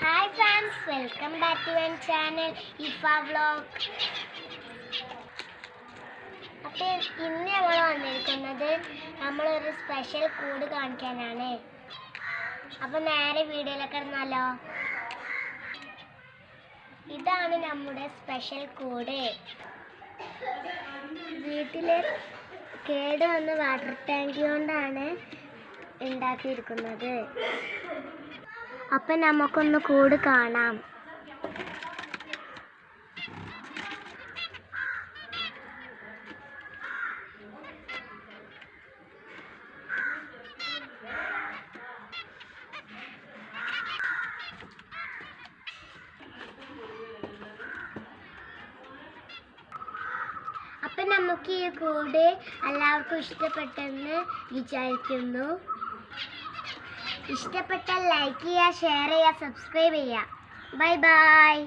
Hi friends, welcome back to my channel Ifa Vlog. അപ്പോൾ ഇന്ന് നമ്മൾ വന്നിരിക്കുന്നത് നമ്മളൊരു സ്പെഷ്യൽ കൂട് കാണിക്കാനാണ്. അപ്പോൾ നേരെ വീഡിയോയിലേക്ക് ഇറങ്ങാലോ. ഇതാണ് നമ്മുടെ സ്പെഷ്യൽ കൂട്. വീട്ടിലെ കേടുവന്ന വാട്ടർ ടാങ്ക് കൊണ്ടാണ് ഉണ്ടാക്കിയിരിക്കുന്നത്. അപ്പം നമുക്കൊന്ന് കൂട് കാണാം. അപ്പം നമുക്ക് ഈ കൂട് എല്ലാവർക്കും ഇഷ്ടപ്പെട്ടെന്ന് വിചാരിക്കുന്നു. ഇഷ്ടപ്പെട്ടാൽ ലൈക്ക് ചെയ്യുക, ഷെയർ ചെയ്യുക, സബ്സ്ക്രൈബ് ചെയ്യുക. Bye bye.